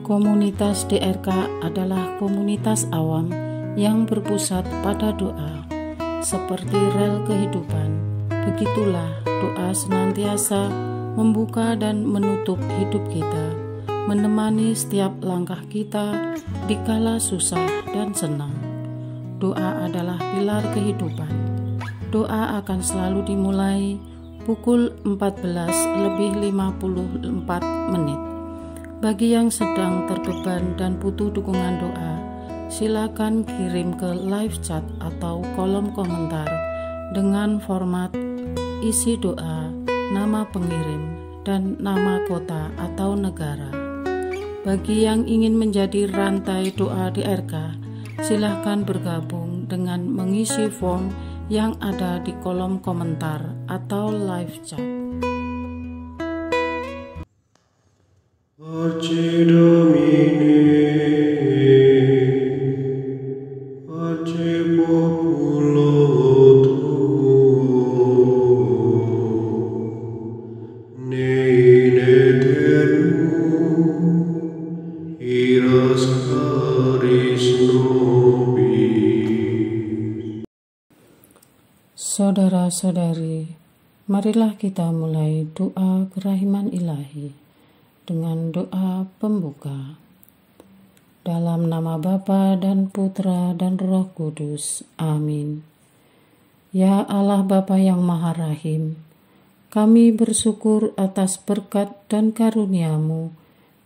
Komunitas DRK adalah komunitas awam yang berpusat pada doa. Seperti rel kehidupan, begitulah doa senantiasa membuka dan menutup hidup kita, menemani setiap langkah kita di kala susah dan senang. Doa adalah pilar kehidupan. Doa akan selalu dimulai pukul 14:54. Bagi yang sedang terbeban dan butuh dukungan doa, silakan kirim ke live chat atau kolom komentar dengan format isi doa, nama pengirim, dan nama kota atau negara. Bagi yang ingin menjadi rantai doa DRK, silakan bergabung dengan mengisi form yang ada di kolom komentar atau live chat. Pace Domini, pace populo tuo, ne in aeternum iras caris nobis. Saudara-saudari, marilah kita mulai doa kerahiman ilahi dengan doa pembuka. Dalam nama Bapa dan Putra dan Roh Kudus. Amin. Ya Allah Bapa yang Maha Rahim, kami bersyukur atas berkat dan karunia-Mu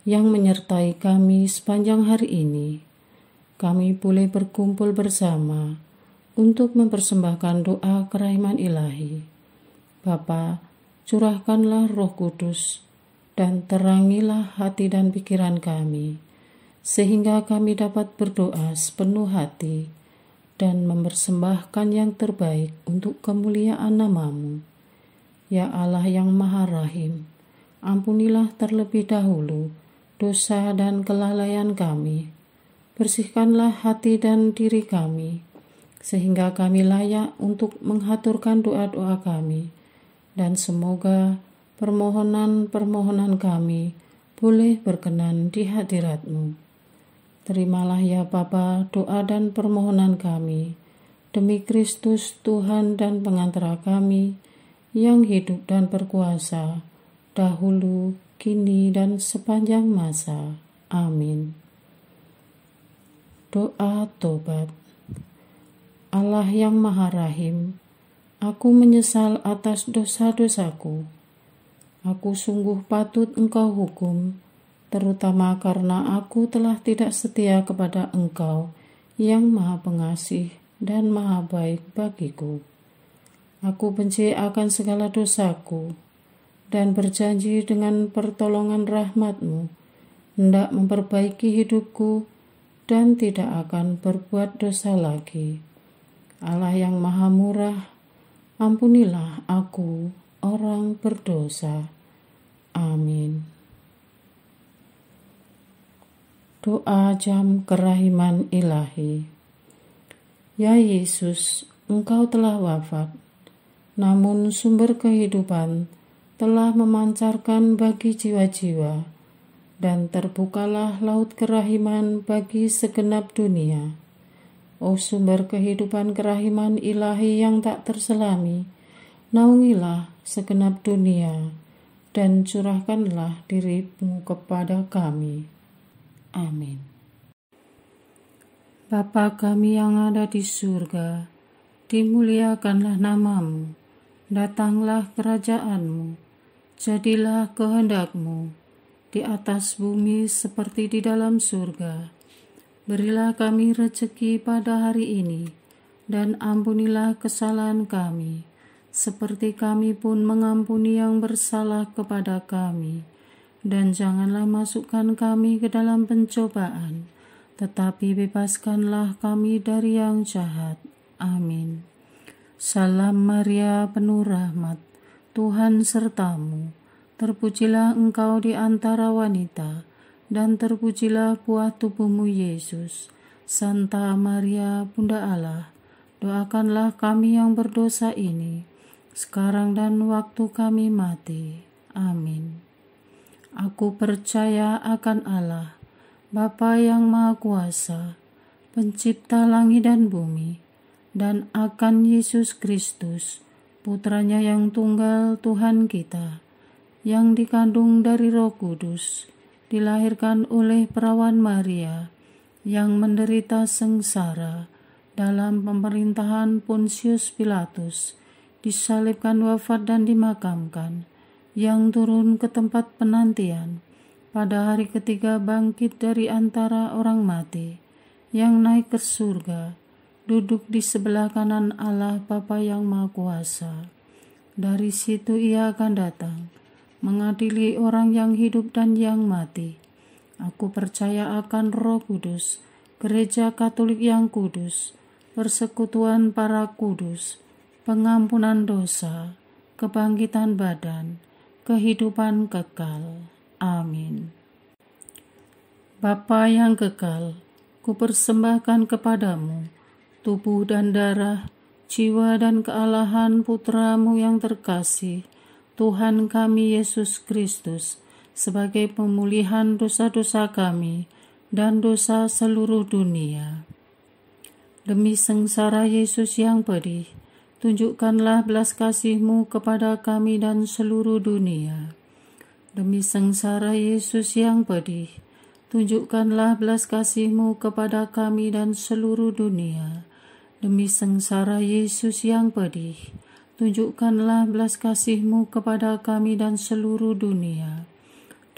yang menyertai kami sepanjang hari ini. Kami boleh berkumpul bersama untuk mempersembahkan doa kerahiman ilahi. Bapa, curahkanlah Roh Kudus dan terangilah hati dan pikiran kami, sehingga kami dapat berdoa sepenuh hati dan mempersembahkan yang terbaik untuk kemuliaan nama-Mu. Ya Allah yang Maha Rahim, ampunilah terlebih dahulu dosa dan kelalaian kami. Bersihkanlah hati dan diri kami, sehingga kami layak untuk menghaturkan doa-doa kami, dan semoga permohonan-permohonan kami boleh berkenan di hadirat-Mu. Terimalah ya Bapa doa dan permohonan kami, demi Kristus Tuhan dan pengantara kami, yang hidup dan berkuasa, dahulu, kini, dan sepanjang masa. Amin. Doa tobat. Allah yang Maha Rahim, aku menyesal atas dosa-dosaku. Aku sungguh patut Engkau hukum, terutama karena aku telah tidak setia kepada Engkau yang Maha Pengasih dan Maha Baik bagiku. Aku benci akan segala dosaku dan berjanji dengan pertolongan rahmat-Mu hendak memperbaiki hidupku dan tidak akan berbuat dosa lagi. Allah yang Maha Murah, ampunilah aku, orang berdosa. Amin. Doa jam kerahiman ilahi. Ya Yesus, Engkau telah wafat, namun sumber kehidupan telah memancarkan bagi jiwa-jiwa, dan terbukalah laut kerahiman bagi segenap dunia. O sumber kehidupan kerahiman ilahi yang tak terselami, naungilah segenap dunia, dan curahkanlah diri-Mu kepada kami. Amin. Bapa kami yang ada di surga, dimuliakanlah nama-Mu, datanglah kerajaan-Mu, jadilah kehendak-Mu, di atas bumi seperti di dalam surga. Berilah kami rezeki pada hari ini, dan ampunilah kesalahan kami, seperti kami pun mengampuni yang bersalah kepada kami. Dan janganlah masukkan kami ke dalam pencobaan, tetapi bebaskanlah kami dari yang jahat. Amin. Salam Maria, penuh rahmat, Tuhan sertamu. Terpujilah engkau di antara wanita, dan terpujilah buah tubuhmu Yesus. Santa Maria, Bunda Allah, doakanlah kami yang berdosa ini, sekarang dan waktu kami mati. Amin. Aku percaya akan Allah, Bapa yang Maha Kuasa, Pencipta langit dan bumi, dan akan Yesus Kristus, Putranya yang tunggal Tuhan kita, yang dikandung dari Roh Kudus, dilahirkan oleh perawan Maria, yang menderita sengsara dalam pemerintahan Pontius Pilatus, disalibkan, wafat dan dimakamkan, yang turun ke tempat penantian, pada hari ketiga bangkit dari antara orang mati, yang naik ke surga, duduk di sebelah kanan Allah Bapa yang Maha Kuasa. Dari situ Ia akan datang, mengadili orang yang hidup dan yang mati. Aku percaya akan Roh Kudus, Gereja Katolik yang kudus, persekutuan para kudus, pengampunan dosa, kebangkitan badan, kehidupan kekal. Amin. Bapa yang kekal, kupersembahkan kepadamu tubuh dan darah, jiwa dan kealahan Putramu yang terkasih, Tuhan kami Yesus Kristus, sebagai pemulihan dosa-dosa kami dan dosa seluruh dunia. Demi sengsara Yesus yang pedih, tunjukkanlah belas kasih-Mu kepada kami dan seluruh dunia. Demi sengsara Yesus yang pedih, tunjukkanlah belas kasih-Mu kepada kami dan seluruh dunia. Demi sengsara Yesus yang pedih, tunjukkanlah belas kasih-Mu kepada kami dan seluruh dunia.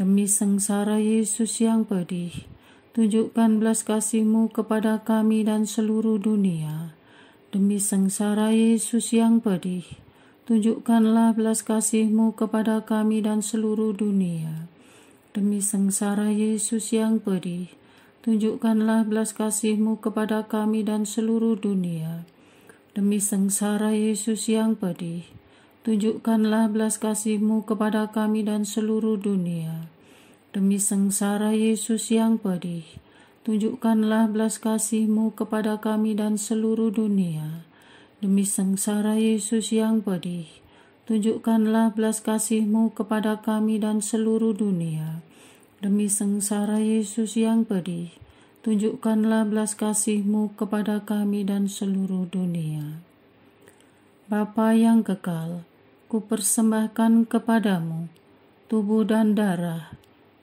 Demi sengsara Yesus yang pedih, tunjukkan belas kasih-Mu kepada kami dan seluruh dunia. Demi sengsara Yesus yang pedih, tunjukkanlah belas kasih-Mu kepada kami dan seluruh dunia. Demi sengsara Yesus yang pedih, tunjukkanlah belas kasih-Mu kepada kami dan seluruh dunia. Demi sengsara Yesus yang pedih, tunjukkanlah belas kasih-Mu kepada kami dan seluruh dunia. Demi sengsara Yesus yang pedih, tunjukkanlah belas kasih-Mu kepada kami dan seluruh dunia. Demi sengsara Yesus yang pedih, tunjukkanlah belas kasih-Mu kepada kami dan seluruh dunia. Demi sengsara Yesus yang pedih, tunjukkanlah belas kasih-Mu kepada kami dan seluruh dunia. Bapa yang kekal, kupersembahkan kepadamu tubuh dan darah,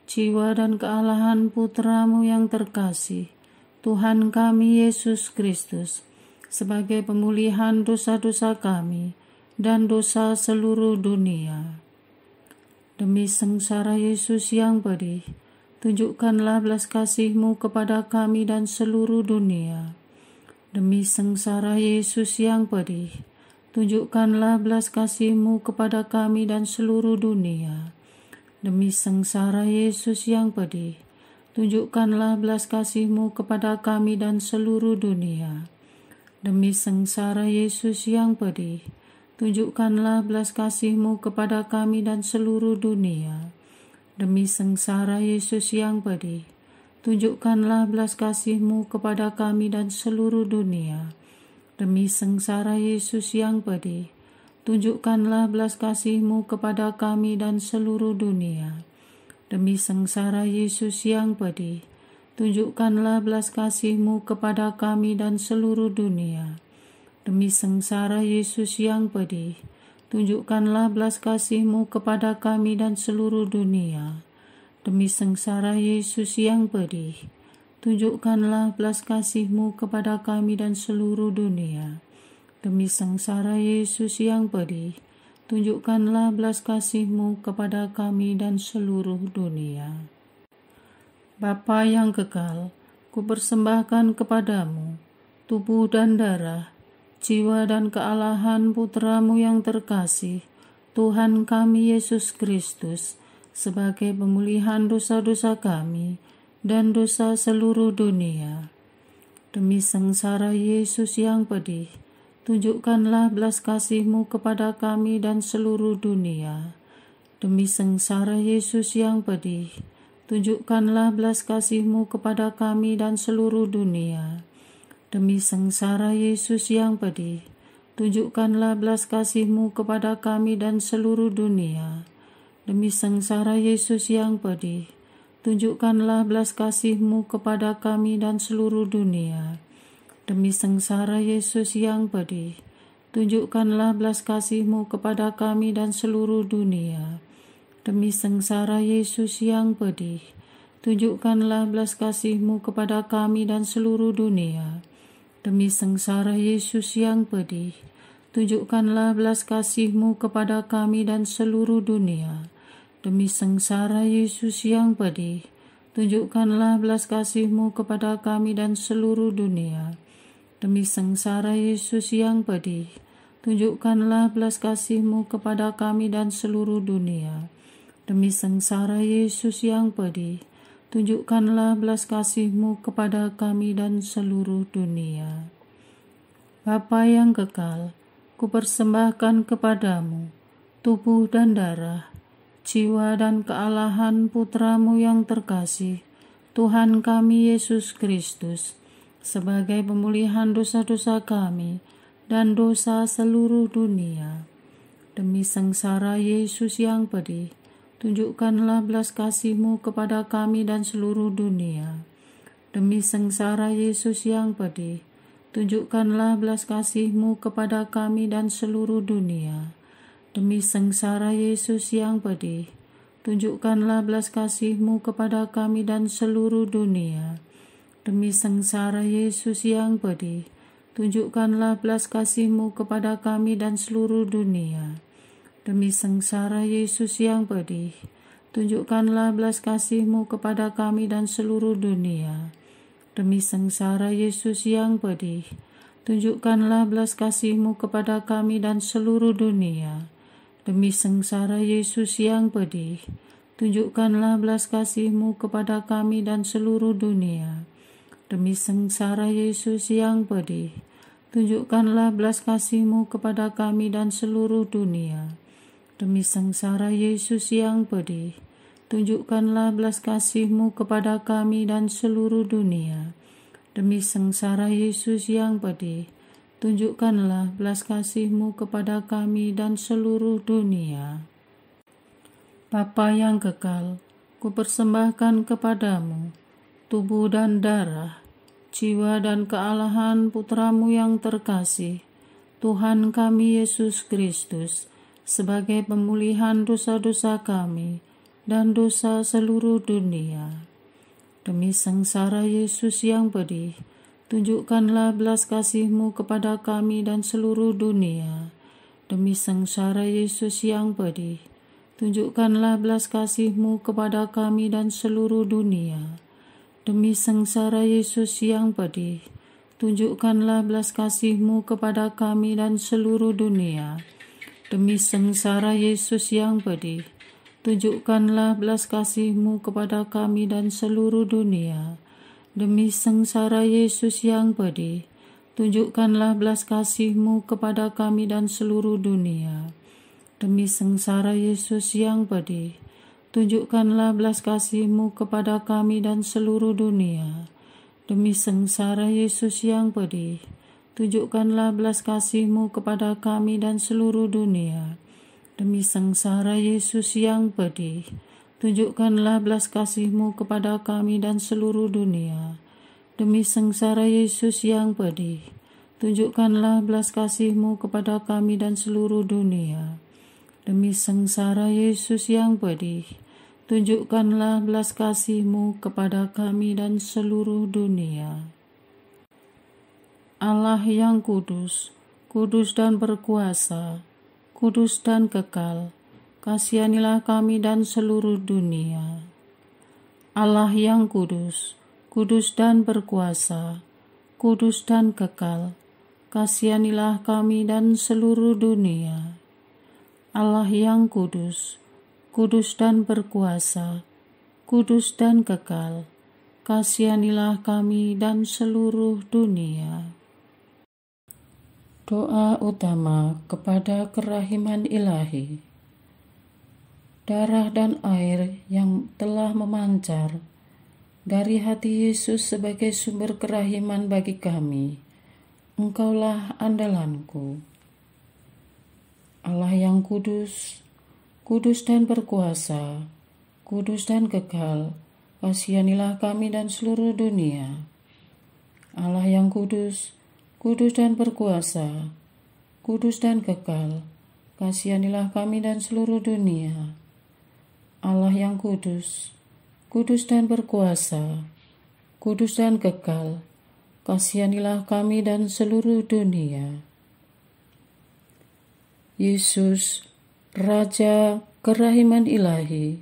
jiwa dan kealahan Putramu yang terkasih, Tuhan kami Yesus Kristus, sebagai pemulihan dosa-dosa kami dan dosa seluruh dunia. Demi sengsara Yesus yang pedih, tunjukkanlah belas kasih-Mu kepada kami dan seluruh dunia. Demi sengsara Yesus yang pedih, tunjukkanlah belas kasih-Mu kepada kami dan seluruh dunia. Demi sengsara Yesus yang pedih, tunjukkanlah belas kasih-Mu kepada kami dan seluruh dunia. Demi sengsara Yesus yang pedih, tunjukkanlah belas kasih-Mu kepada kami dan seluruh dunia. Demi sengsara Yesus yang pedih, tunjukkanlah belas kasih-Mu kepada kami dan seluruh dunia. Demi sengsara Yesus yang pedih, tunjukkanlah belas kasih-Mu kepada kami dan seluruh dunia. Demi sengsara Yesus yang pedih, tunjukkanlah belas kasih-Mu kepada kami dan seluruh dunia. Demi sengsara Yesus yang pedih, tunjukkanlah belas kasih-Mu kepada kami dan seluruh dunia. Demi sengsara Yesus yang pedih, tunjukkanlah belas kasih-Mu kepada kami dan seluruh dunia. Demi sengsara Yesus yang pedih, tunjukkanlah belas kasih-Mu kepada kami dan seluruh dunia. Bapa yang kekal, kupersembahkan kepadamu tubuh dan darah, jiwa dan kealahan Putra-Mu yang terkasih, Tuhan kami Yesus Kristus, sebagai pemulihan dosa-dosa kami dan dosa seluruh dunia. Demi sengsara Yesus yang pedih, tunjukkanlah belas kasih-Mu kepada kami dan seluruh dunia. Demi sengsara Yesus yang pedih, tunjukkanlah belas kasih-Mu kepada kami dan seluruh dunia. Demi sengsara Yesus yang pedih, tunjukkanlah belas kasih-Mu kepada kami dan seluruh dunia. Demi sengsara Yesus yang pedih, tunjukkanlah belas kasih-Mu kepada kami dan seluruh dunia. Demi sengsara Yesus yang pedih, tunjukkanlah belas kasih-Mu kepada kami dan seluruh dunia. Demi sengsara Yesus yang pedih, tunjukkanlah belas kasih-Mu kepada kami dan seluruh dunia. Demi sengsara Yesus yang pedih, tunjukkanlah belas kasih-Mu kepada kami dan seluruh dunia. Demi sengsara Yesus yang pedih, tunjukkanlah belas kasih-Mu kepada kami dan seluruh dunia. Demi sengsara Yesus yang pedih, tunjukkanlah belas kasih-Mu kepada kami dan seluruh dunia. Demi sengsara Yesus yang pedih, tunjukkanlah belas kasih-Mu kepada kami dan seluruh dunia. Bapa yang kekal, kupersembahkan kepadamu tubuh dan darah, jiwa dan kealahan Putra-Mu yang terkasih, Tuhan kami Yesus Kristus, sebagai pemulihan dosa-dosa kami dan dosa seluruh dunia. Demi sengsara Yesus yang pedih, tunjukkanlah belas kasih-Mu kepada kami dan seluruh dunia. Demi sengsara Yesus yang pedih, tunjukkanlah belas kasih-Mu kepada kami dan seluruh dunia. Demi sengsara Yesus yang pedih, tunjukkanlah belas kasih-Mu kepada kami dan seluruh dunia. Demi sengsara Yesus yang pedih, tunjukkanlah belas kasih-Mu kepada kami dan seluruh dunia. Demi sengsara Yesus yang pedih, tunjukkanlah belas kasih-Mu kepada kami dan seluruh dunia. Demi sengsara Yesus yang pedih, tunjukkanlah belas kasih-Mu kepada kami dan seluruh dunia. Demi sengsara Yesus yang pedih, tunjukkanlah belas kasih-Mu kepada kami dan seluruh dunia. Demi sengsara Yesus yang pedih, tunjukkanlah belas kasih-Mu kepada kami dan seluruh dunia. Demi sengsara Yesus yang pedih, tunjukkanlah belas kasih-Mu kepada kami dan seluruh dunia. Demi sengsara Yesus yang pedih, tunjukkanlah belas kasih-Mu kepada kami dan seluruh dunia. Bapa yang kekal, kupersembahkan kepadamu tubuh dan darah, jiwa dan kealahan Putra-Mu yang terkasih, Tuhan kami Yesus Kristus, sebagai pemulihan dosa-dosa kami dan dosa seluruh dunia. Demi sengsara Yesus yang pedih, tunjukkanlah belas kasih-Mu kepada kami dan seluruh dunia. Demi sengsara Yesus yang pedih, tunjukkanlah belas kasih-Mu kepada kami dan seluruh dunia. Demi sengsara Yesus yang pedih, tunjukkanlah belas kasih-Mu kepada kami dan seluruh dunia. Demi sengsara Yesus yang pedih, tunjukkanlah belas kasih-Mu kepada kami dan seluruh dunia. Demi sengsara Yesus yang pedih, tunjukkanlah belas kasih-Mu kepada kami dan seluruh dunia. Demi sengsara Yesus yang pedih, tunjukkanlah belas kasih-Mu kepada kami dan seluruh dunia. Demi sengsara Yesus yang pedih, tunjukkanlah belas kasih-Mu kepada kami dan seluruh dunia. Demi sengsara Yesus yang pedih, tunjukkanlah belas kasih-Mu kepada kami dan seluruh dunia. Demi sengsara Yesus yang pedih, tunjukkanlah belas kasih-Mu kepada kami dan seluruh dunia. Demi sengsara Yesus yang pedih, tunjukkanlah belas kasih-Mu kepada kami dan seluruh dunia. Allah yang kudus, kudus dan berkuasa, kudus dan kekal, kasihanilah kami dan seluruh dunia. Allah yang kudus, kudus dan berkuasa, kudus dan kekal, kasihanilah kami dan seluruh dunia. Allah yang kudus, kudus dan berkuasa, kudus dan kekal, kasihanilah kami dan seluruh dunia. Doa utama kepada kerahiman ilahi. Darah dan air yang telah memancar dari hati Yesus sebagai sumber kerahiman bagi kami, Engkaulah andalanku. Allah yang kudus, kudus dan berkuasa, kudus dan kekal, kasihanilah kami dan seluruh dunia. Allah yang kudus, kudus dan berkuasa, kudus dan kekal, kasihanilah kami dan seluruh dunia. Allah yang kudus, kudus dan berkuasa, kudus dan kekal, kasihanilah kami dan seluruh dunia. Yesus, Raja kerahiman ilahi,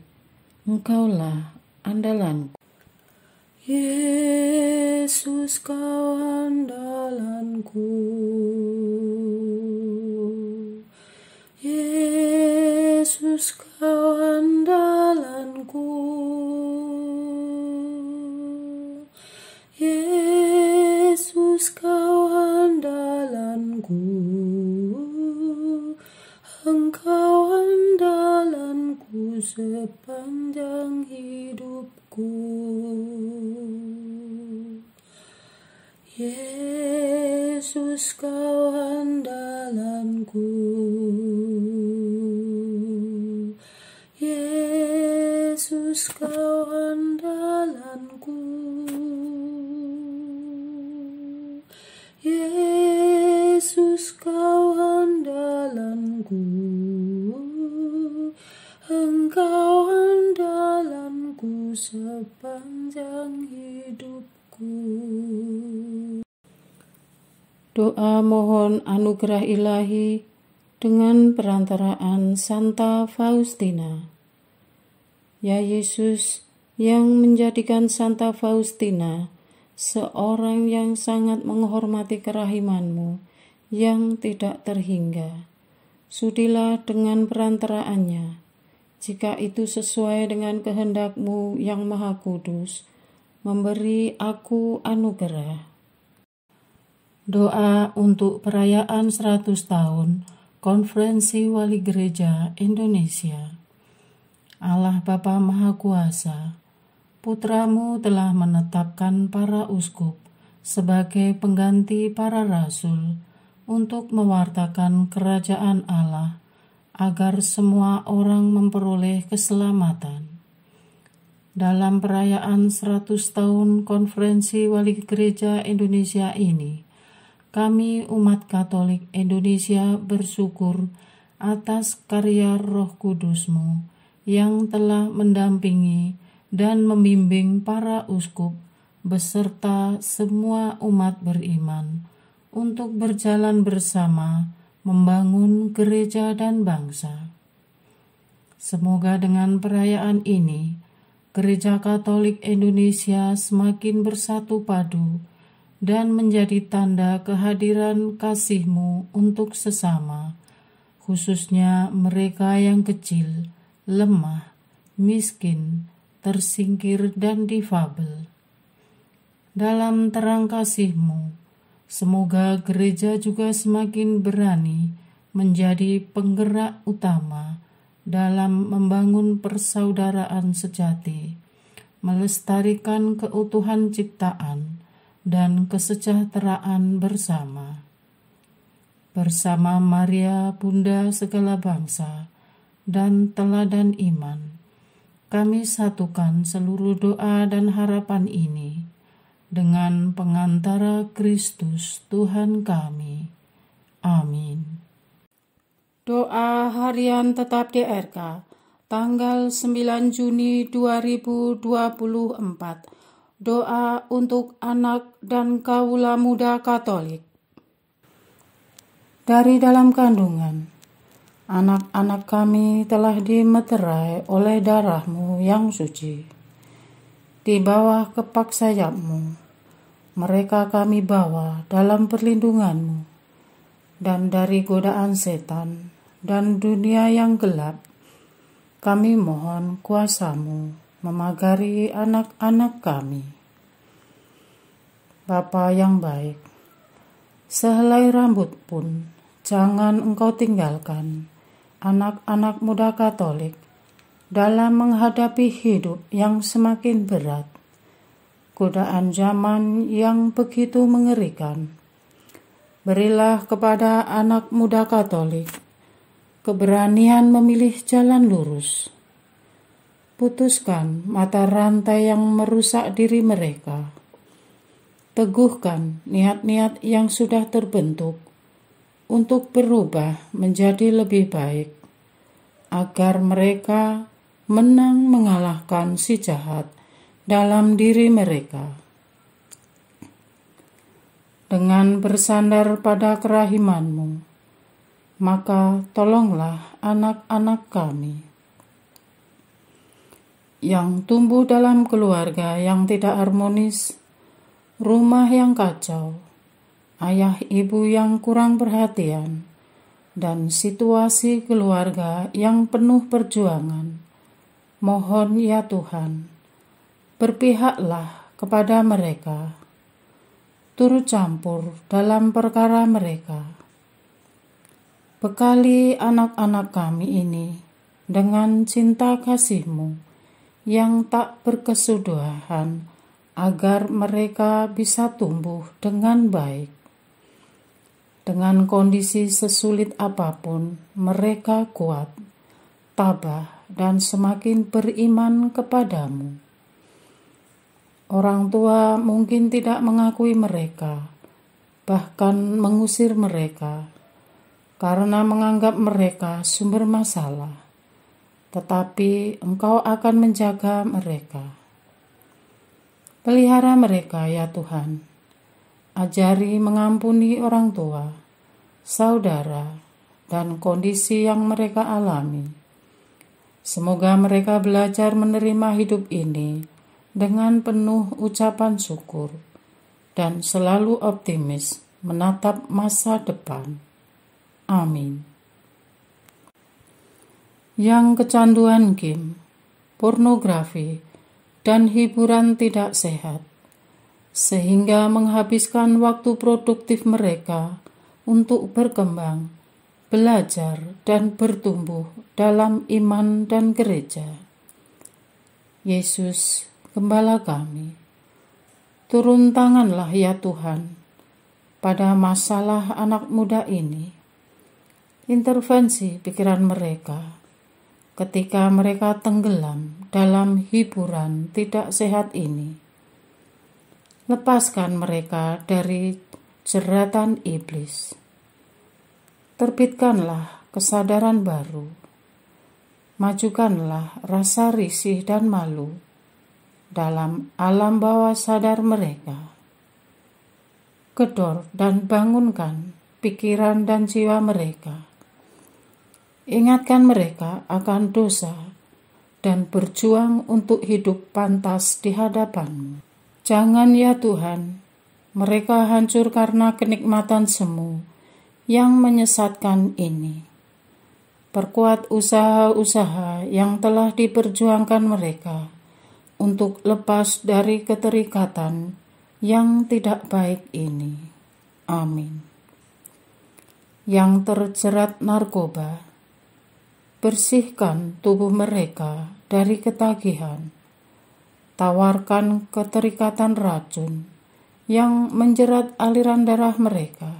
Engkaulah andalanku. Yesus, Kau andalanku. Yesus, Kau andalanku. Yesus, Kau andalanku. Engkau andalanku sepanjang hidupku. Yesus, Kau andalanku. Yesus, Kau andalanku. Yesus, Kau andalanku. Engkau andalanku sepanjang hidupku. Doa mohon anugerah ilahi dengan perantaraan Santa Faustina. Ya Yesus, yang menjadikan Santa Faustina seorang yang sangat menghormati kerahiman-Mu yang tidak terhingga, sudilah dengan perantaraannya, jika itu sesuai dengan kehendak-Mu yang maha kudus, memberi aku anugerah. Doa untuk perayaan 100 tahun Konferensi Wali Gereja Indonesia. Allah Bapa Maha Kuasa, Putra-Mu telah menetapkan para uskup sebagai pengganti para rasul untuk mewartakan kerajaan Allah, agar semua orang memperoleh keselamatan. Dalam perayaan 100 tahun Konferensi Wali Gereja Indonesia ini, kami umat Katolik Indonesia bersyukur atas karya Roh Kudus-Mu yang telah mendampingi dan membimbing para uskup beserta semua umat beriman untuk berjalan bersama membangun gereja dan bangsa. Semoga dengan perayaan ini, Gereja Katolik Indonesia semakin bersatu padu dan menjadi tanda kehadiran kasih-Mu untuk sesama, khususnya mereka yang kecil, lemah, miskin, tersingkir, dan difabel. Dalam terang kasih-Mu, semoga gereja juga semakin berani menjadi penggerak utama dalam membangun persaudaraan sejati, melestarikan keutuhan ciptaan dan kesejahteraan bersama. Bersama Maria, Bunda segala bangsa, dan teladan iman, kami satukan seluruh doa dan harapan ini dengan pengantara Kristus Tuhan kami. Amin. Doa harian tetap DRK, tanggal 9 Juni 2024. Doa untuk anak dan kaula muda Katolik. Dari dalam kandungan, anak-anak kami telah dimeterai oleh darah-Mu yang suci. Di bawah kepak sayap-Mu, mereka kami bawa dalam perlindungan-Mu, dan dari godaan setan dan dunia yang gelap, kami mohon kuasa-Mu memagari anak-anak kami. Bapa yang baik, sehelai rambut pun jangan Engkau tinggalkan anak-anak muda Katolik dalam menghadapi hidup yang semakin berat, godaan zaman yang begitu mengerikan. Berilah kepada anak muda Katolik keberanian memilih jalan lurus. Putuskan mata rantai yang merusak diri mereka. Teguhkan niat-niat yang sudah terbentuk untuk berubah menjadi lebih baik, agar mereka menang mengalahkan si jahat dalam diri mereka. Dengan bersandar pada kerahiman-Mu, maka tolonglah anak-anak kami yang tumbuh dalam keluarga yang tidak harmonis, rumah yang kacau, ayah ibu yang kurang perhatian, dan situasi keluarga yang penuh perjuangan. Mohon ya Tuhan, berpihaklah kepada mereka, turut campur dalam perkara mereka. Bekali anak-anak kami ini dengan cinta kasih-Mu yang tak berkesudahan, agar mereka bisa tumbuh dengan baik. Dengan kondisi sesulit apapun, mereka kuat, tabah, dan semakin beriman kepada-Mu. Orang tua mungkin tidak mengakui mereka, bahkan mengusir mereka, karena menganggap mereka sumber masalah. Tetapi Engkau akan menjaga mereka. Pelihara mereka ya Tuhan. Ajari mengampuni orang tua, saudara, dan kondisi yang mereka alami. Semoga mereka belajar menerima hidup ini dengan penuh ucapan syukur dan selalu optimis menatap masa depan. Amin. Yang kecanduan game, pornografi, dan hiburan tidak sehat, sehingga menghabiskan waktu produktif mereka untuk berkembang, belajar, dan bertumbuh dalam iman dan gereja. Yesus, Gembala kami, turun tanganlah ya Tuhan pada masalah anak muda ini. Intervensi pikiran mereka ketika mereka tenggelam dalam hiburan tidak sehat ini. Lepaskan mereka dari jeratan iblis. Terbitkanlah kesadaran baru. Majukanlah rasa risih dan malu dalam alam bawah sadar mereka. Gedor dan bangunkan pikiran dan jiwa mereka. Ingatkan mereka akan dosa dan berjuang untuk hidup pantas di hadapan-Mu. Jangan ya Tuhan, mereka hancur karena kenikmatan semu yang menyesatkan ini. Perkuat usaha-usaha yang telah diperjuangkan mereka untuk lepas dari keterikatan yang tidak baik ini. Amin. Yang terjerat narkoba, bersihkan tubuh mereka dari ketagihan. Tawarkan keterikatan racun yang menjerat aliran darah mereka.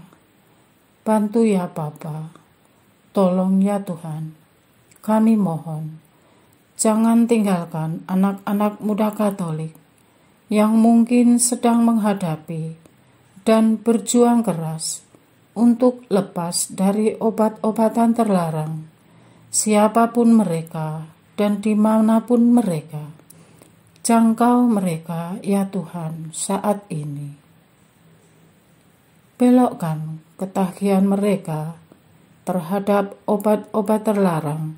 Bantu ya Bapa, tolong ya Tuhan, kami mohon. Jangan tinggalkan anak-anak muda Katolik yang mungkin sedang menghadapi dan berjuang keras untuk lepas dari obat-obatan terlarang. Siapapun mereka dan dimanapun mereka, jangkau mereka ya Tuhan saat ini. Belokkan ketagihan mereka terhadap obat-obat terlarang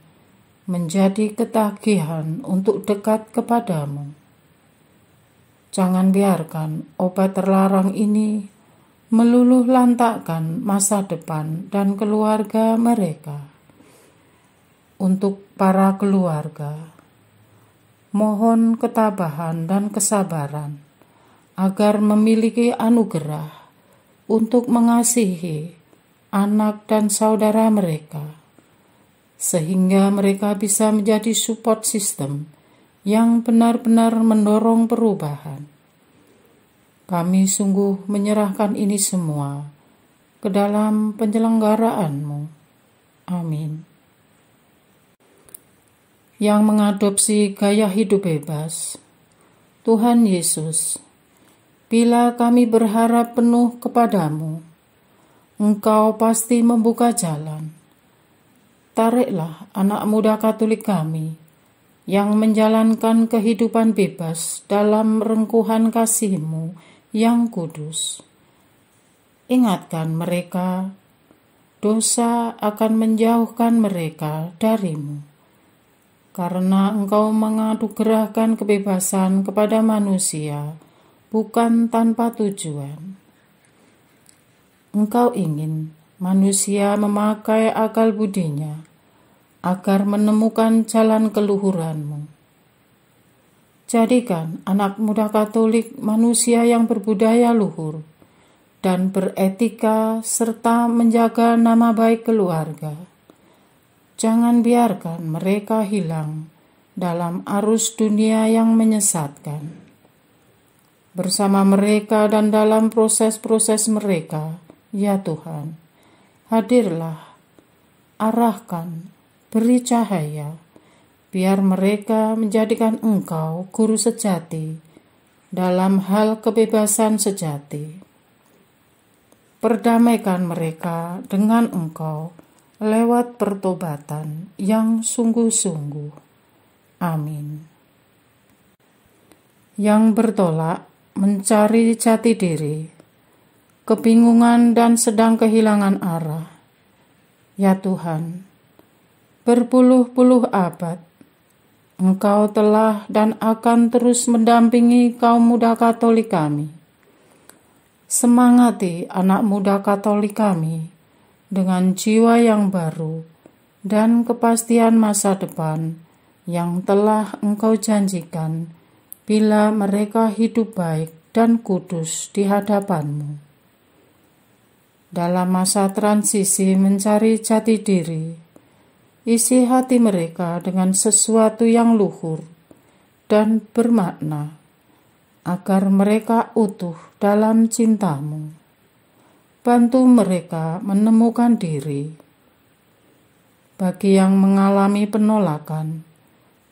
menjadi ketagihan untuk dekat kepada-Mu. Jangan biarkan obat terlarang ini meluluh lantakkan masa depan dan keluarga mereka. Untuk para keluarga, mohon ketabahan dan kesabaran agar memiliki anugerah untuk mengasihi anak dan saudara mereka, sehingga mereka bisa menjadi support system yang benar-benar mendorong perubahan. Kami sungguh menyerahkan ini semua ke dalam penyelenggaraan-Mu. Amin. Yang mengadopsi gaya hidup bebas, Tuhan Yesus, bila kami berharap penuh kepadamu, Engkau pasti membuka jalan. Tariklah anak muda Katolik kami yang menjalankan kehidupan bebas dalam rengkuhan kasih-Mu yang kudus. Ingatkan mereka, dosa akan menjauhkan mereka dari-Mu, karena Engkau menganugerahkan kebebasan kepada manusia, bukan tanpa tujuan. Engkau ingin manusia memakai akal budinya agar menemukan jalan keluhuran-Mu. Jadikan anak muda Katolik manusia yang berbudaya luhur dan beretika serta menjaga nama baik keluarga. Jangan biarkan mereka hilang dalam arus dunia yang menyesatkan. Bersama mereka dan dalam proses-proses mereka, ya Tuhan, hadirlah, arahkan, beri cahaya, biar mereka menjadikan Engkau guru sejati dalam hal kebebasan sejati. Perdamaikan mereka dengan Engkau lewat pertobatan yang sungguh-sungguh. Amin. Yang bertolak mencari jati diri, kebingungan dan sedang kehilangan arah, ya Tuhan, berpuluh-puluh abad, Engkau telah dan akan terus mendampingi kaum muda Katolik kami. Semangati anak muda Katolik kami dengan jiwa yang baru dan kepastian masa depan yang telah Engkau janjikan bila mereka hidup baik dan kudus di hadapan-Mu. Dalam masa transisi mencari jati diri, isi hati mereka dengan sesuatu yang luhur dan bermakna, agar mereka utuh dalam cinta-Mu. Bantu mereka menemukan diri. Bagi yang mengalami penolakan,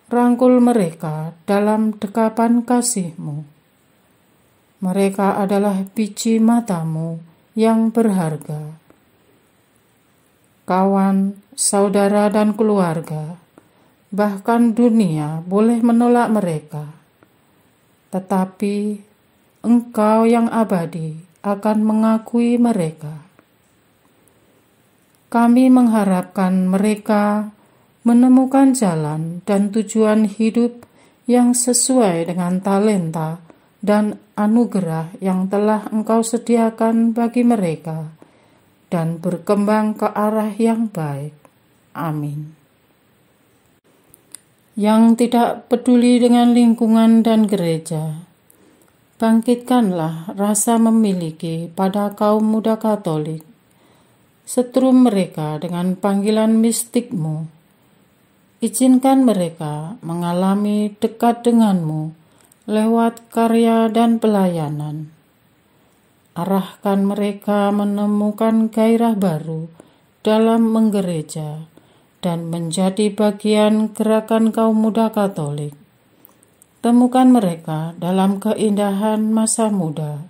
rangkul mereka dalam dekapan kasih-Mu. Mereka adalah biji mata-Mu yang berharga. Kawan, saudara dan keluarga, bahkan dunia boleh menolak mereka, tetapi Engkau yang abadi akan mengakui mereka. Kami mengharapkan mereka menemukan jalan dan tujuan hidup yang sesuai dengan talenta dan anugerah yang telah Engkau sediakan bagi mereka, dan berkembang ke arah yang baik. Amin. Yang tidak peduli dengan lingkungan dan gereja, bangkitkanlah rasa memiliki pada kaum muda Katolik. Setrum mereka dengan panggilan mistik-Mu. Izinkan mereka mengalami dekat dengan-Mu lewat karya dan pelayanan. Arahkan mereka menemukan gairah baru dalam menggereja dan menjadi bagian gerakan kaum muda Katolik. Temukan mereka dalam keindahan masa muda,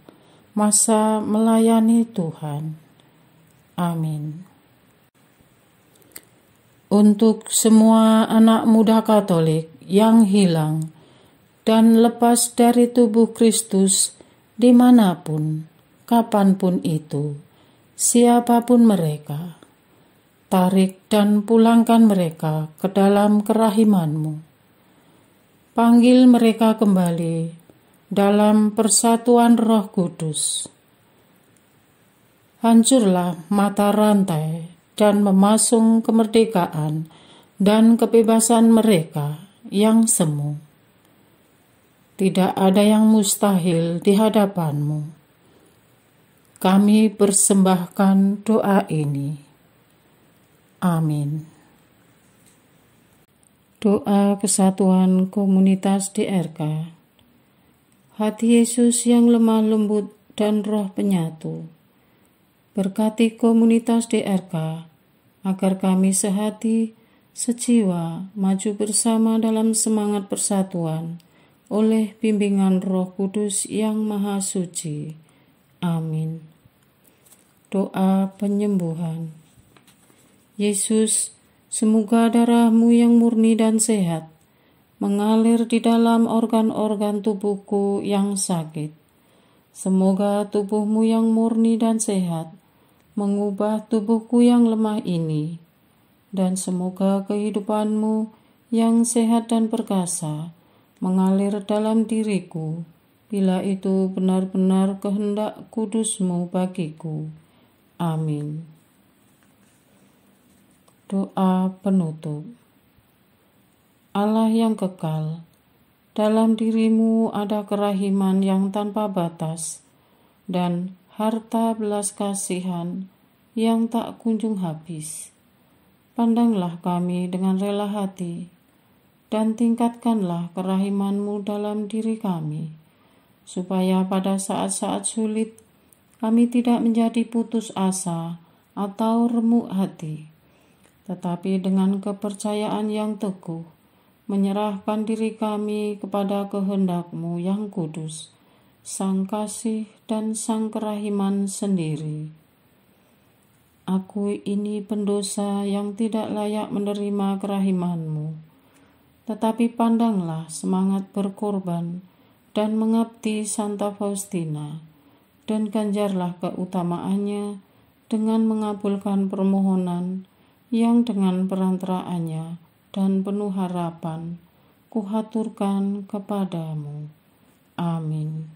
masa melayani Tuhan. Amin. Untuk semua anak muda Katolik yang hilang dan lepas dari tubuh Kristus dimanapun, kapanpun itu, siapapun mereka, tarik dan pulangkan mereka ke dalam kerahiman-Mu. Panggil mereka kembali dalam persatuan Roh Kudus. Hancurlah mata rantai dan memasung kemerdekaan dan kebebasan mereka yang semu. Tidak ada yang mustahil di hadapan-Mu. Kami persembahkan doa ini. Amin. Doa kesatuan komunitas DRK. Hati Yesus yang lemah lembut dan roh penyatu, berkati komunitas DRK agar kami sehati, sejiwa, maju bersama dalam semangat persatuan oleh bimbingan Roh Kudus yang Maha Suci. Amin. Doa penyembuhan. Yesus, semoga darah-Mu yang murni dan sehat mengalir di dalam organ-organ tubuhku yang sakit. Semoga tubuh-Mu yang murni dan sehat mengubah tubuhku yang lemah ini, dan semoga kehidupan-Mu yang sehat dan perkasa mengalir dalam diriku, bila itu benar-benar kehendak kudus-Mu bagiku. Amin. Doa penutup. Allah yang kekal, dalam diri-Mu ada kerahiman yang tanpa batas dan harta belas kasihan yang tak kunjung habis. Pandanglah kami dengan rela hati dan tingkatkanlah kerahiman-Mu dalam diri kami, supaya pada saat-saat sulit kami tidak menjadi putus asa atau remuk hati, tetapi dengan kepercayaan yang teguh menyerahkan diri kami kepada kehendak-Mu yang kudus, Sang Kasih dan Sang Kerahiman sendiri. Aku ini pendosa yang tidak layak menerima kerahiman-Mu, tetapi pandanglah semangat berkorban dan mengabdi Santa Faustina, dan ganjarlah keutamaannya dengan mengabulkan permohonan yang dengan perantaraannya dan penuh harapan kuhaturkan kepadamu. Amin.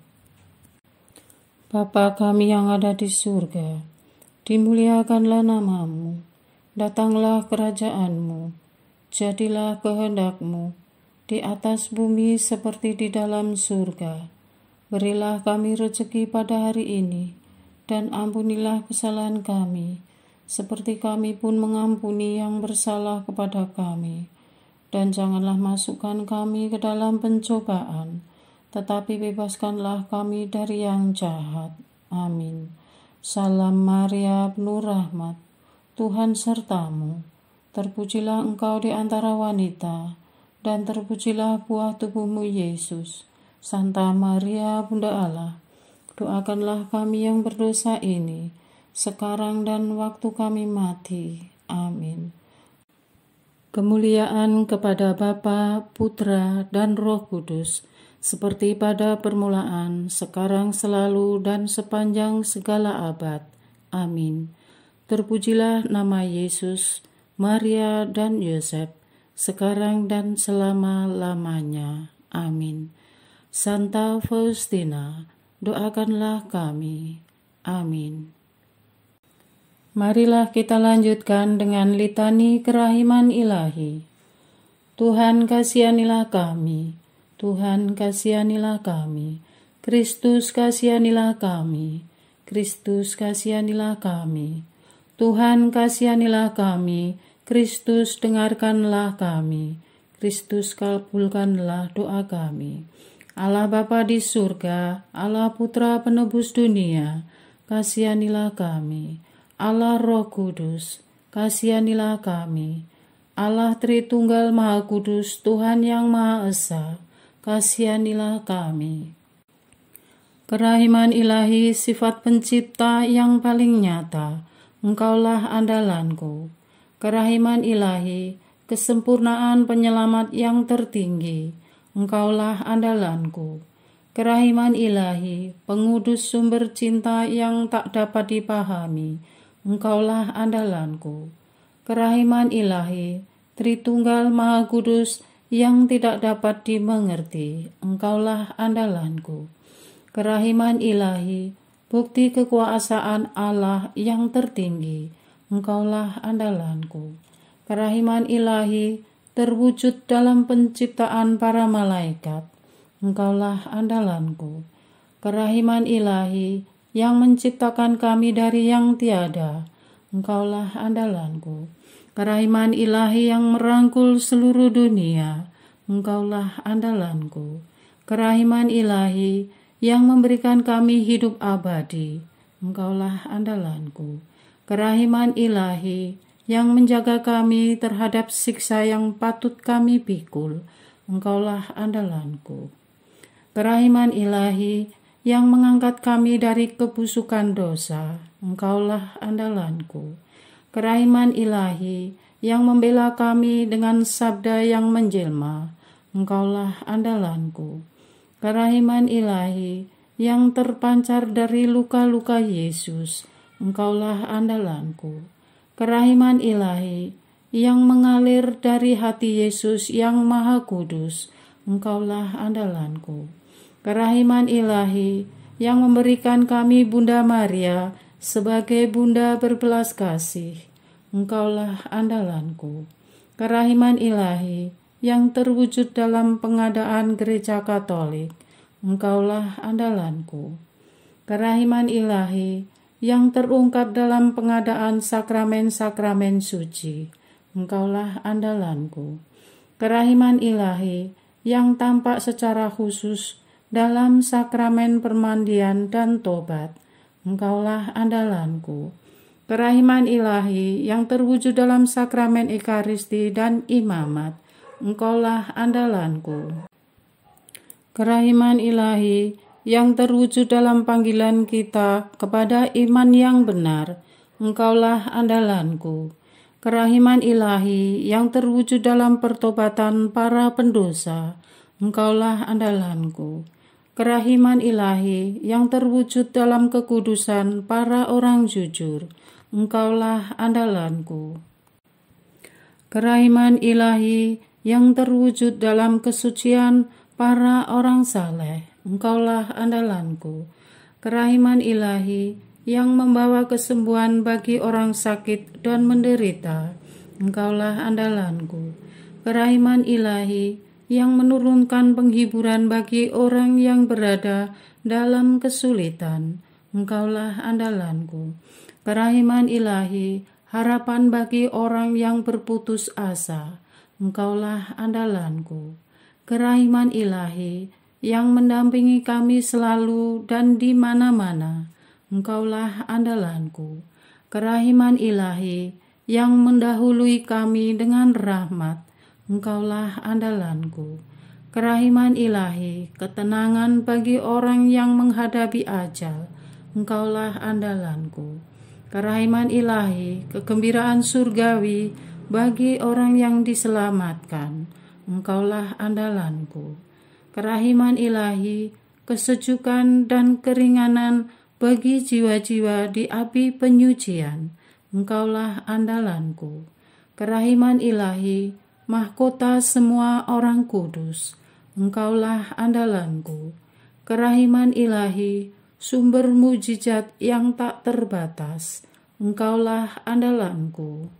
Bapa kami yang ada di surga, dimuliakanlah nama-Mu, datanglah kerajaan-Mu, jadilah kehendak-Mu di atas bumi seperti di dalam surga. Berilah kami rezeki pada hari ini, dan ampunilah kesalahan kami, seperti kami pun mengampuni yang bersalah kepada kami. Dan janganlah masukkan kami ke dalam pencobaan, tetapi bebaskanlah kami dari yang jahat. Amin. Salam Maria, penuh rahmat, Tuhan serta-Mu. Terpujilah Engkau di antara wanita, dan terpujilah buah tubuh-Mu Yesus. Santa Maria, Bunda Allah, doakanlah kami yang berdosa ini, sekarang dan waktu kami mati. Amin. Kemuliaan kepada Bapa, Putra, dan Roh Kudus, seperti pada permulaan, sekarang, selalu, dan sepanjang segala abad. Amin. Terpujilah nama Yesus, Maria, dan Yosef, sekarang dan selama-lamanya. Amin. Santa Faustina, doakanlah kami. Amin. Marilah kita lanjutkan dengan litani kerahiman ilahi. Tuhan kasihanilah kami, Tuhan kasihanilah kami, Kristus kasihanilah kami, Kristus kasihanilah kami, Tuhan kasihanilah kami, Kristus dengarkanlah kami, Kristus kabulkanlah doa kami. Allah Bapa di surga, Allah Putra penebus dunia, kasihanilah kami. Allah Roh Kudus, kasihanilah kami. Allah Tritunggal Maha Kudus, Tuhan yang Maha Esa, kasihanilah kami. Kerahiman ilahi, sifat pencipta yang paling nyata, Engkaulah andalanku. Kerahiman ilahi, kesempurnaan penyelamat yang tertinggi, Engkaulah andalanku. Kerahiman ilahi, pengudus sumber cinta yang tak dapat dipahami, Engkaulah andalanku. Kerahiman ilahi, Tritunggal Maha Kudus yang tidak dapat dimengerti, Engkaulah andalanku. Kerahiman ilahi, bukti kekuasaan Allah yang tertinggi, Engkaulah andalanku. Kerahiman ilahi terwujud dalam penciptaan para malaikat, Engkaulah andalanku. Kerahiman ilahi yang menciptakan kami dari yang tiada, Engkaulah andalanku. Kerahiman ilahi yang merangkul seluruh dunia, Engkaulah andalanku. Kerahiman ilahi yang memberikan kami hidup abadi, Engkaulah andalanku. Kerahiman ilahi yang menjaga kami terhadap siksa yang patut kami pikul, Engkaulah andalanku. Kerahiman ilahi yang mengangkat kami dari kebusukan dosa, Engkaulah andalanku. Kerahiman ilahi yang membela kami dengan sabda yang menjelma, Engkaulah andalanku. Kerahiman ilahi yang terpancar dari luka-luka Yesus, Engkaulah andalanku. Kerahiman ilahi yang mengalir dari hati Yesus yang Maha Kudus, Engkaulah andalanku. Kerahiman ilahi yang memberikan kami Bunda Maria sebagai Bunda berbelas kasih, Engkaulah andalanku. Kerahiman ilahi yang terwujud dalam pengadaan Gereja Katolik, Engkaulah andalanku. Kerahiman ilahi yang terungkap dalam pengadaan sakramen-sakramen suci, Engkaulah andalanku. Kerahiman ilahi yang tampak secara khusus dalam sakramen permandian dan tobat, Engkaulah andalanku. Kerahiman ilahi yang terwujud dalam sakramen ekaristi dan imamat, Engkaulah andalanku. Kerahiman ilahi yang terwujud dalam panggilan kita kepada iman yang benar, Engkaulah andalanku. Kerahiman ilahi yang terwujud dalam pertobatan para pendosa, Engkaulah andalanku. Kerahiman ilahi yang terwujud dalam kekudusan para orang jujur, Engkaulah andalanku. Kerahiman ilahi yang terwujud dalam kesucian para orang saleh, Engkaulah andalanku. Kerahiman ilahi yang membawa kesembuhan bagi orang sakit dan menderita, Engkaulah andalanku. Kerahiman ilahi yang menurunkan penghiburan bagi orang yang berada dalam kesulitan, Engkaulah andalanku. Kerahiman ilahi, harapan bagi orang yang berputus asa, Engkaulah andalanku. Kerahiman ilahi yang mendampingi kami selalu dan di mana-mana, Engkaulah andalanku. Kerahiman ilahi yang mendahului kami dengan rahmat, Engkaulah andalanku. Kerahiman ilahi, ketenangan bagi orang yang menghadapi ajal, Engkaulah andalanku. Kerahiman ilahi, kegembiraan surgawi bagi orang yang diselamatkan, Engkaulah andalanku. Kerahiman ilahi, kesejukan dan keringanan bagi jiwa-jiwa di api penyucian, Engkaulah andalanku. Kerahiman ilahi, mahkota semua orang kudus, Engkaulah andalanku. Kerahiman ilahi, sumber mujizat yang tak terbatas, Engkaulah andalanku.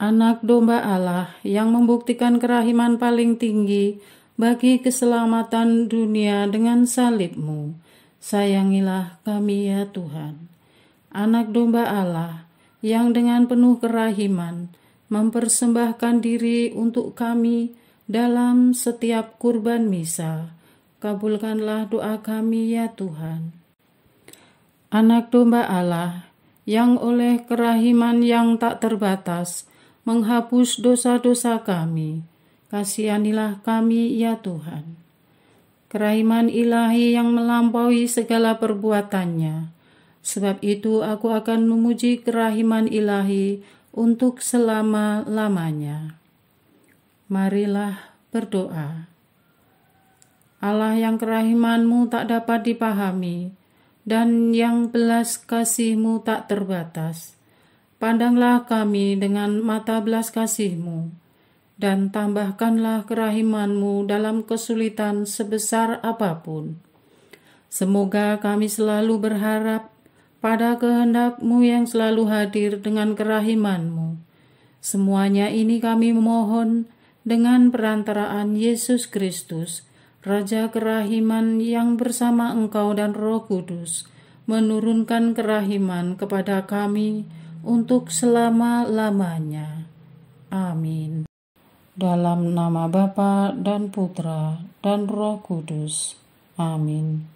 Anak domba Allah yang membuktikan kerahiman paling tinggi bagi keselamatan dunia dengan salib-Mu, sayangilah kami ya Tuhan. Anak domba Allah yang dengan penuh kerahiman mempersembahkan diri untuk kami dalam setiap kurban misa, kabulkanlah doa kami ya Tuhan. Anak domba Allah yang oleh kerahiman yang tak terbatas menghapus dosa-dosa kami, kasihanilah kami ya Tuhan. Kerahiman ilahi yang melampaui segala perbuatannya, sebab itu aku akan memuji kerahiman ilahi untuk selama-lamanya. Marilah berdoa. Allah yang kerahiman-Mu tak dapat dipahami dan yang belas kasih-Mu tak terbatas, pandanglah kami dengan mata belas kasih-Mu. dan tambahkanlah kerahiman-Mu dalam kesulitan sebesar apapun. Semoga kami selalu berharap pada kehendak-Mu yang selalu hadir dengan kerahiman-Mu. Semuanya ini kami memohon dengan perantaraan Yesus Kristus, Raja kerahiman yang bersama Engkau dan Roh Kudus, menurunkan kerahiman kepada kami untuk selama-lamanya. Amin. Dalam nama Bapa dan Putra dan Roh Kudus. Amin.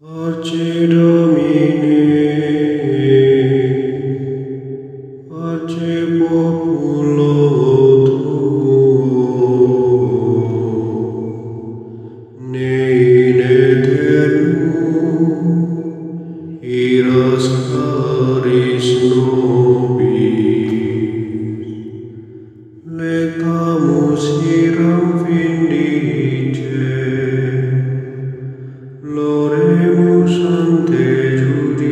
Pace Domini, pace populo tuo, ne in aeternum iras caris nobis, letamus iram vindice, Loremus ante judicis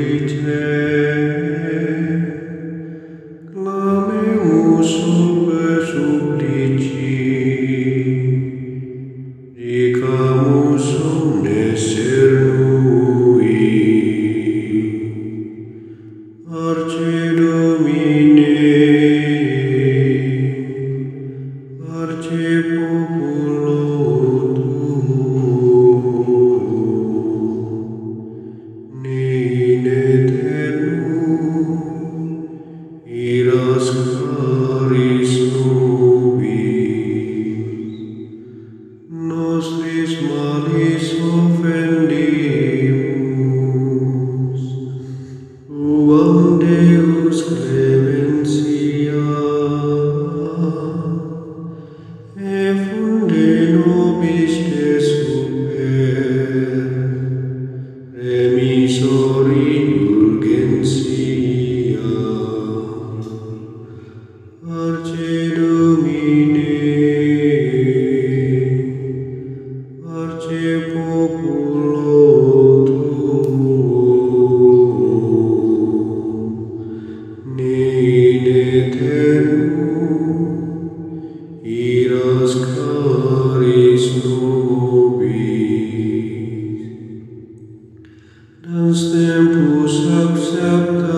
Tempus acceptabile,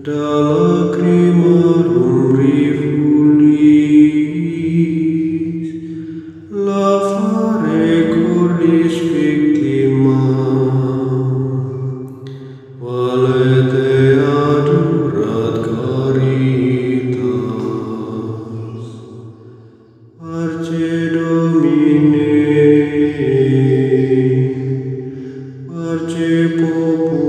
da lacrimarum rivulis, lavare cordis victimam, valete adurat caritas. Parce Domine, parce populi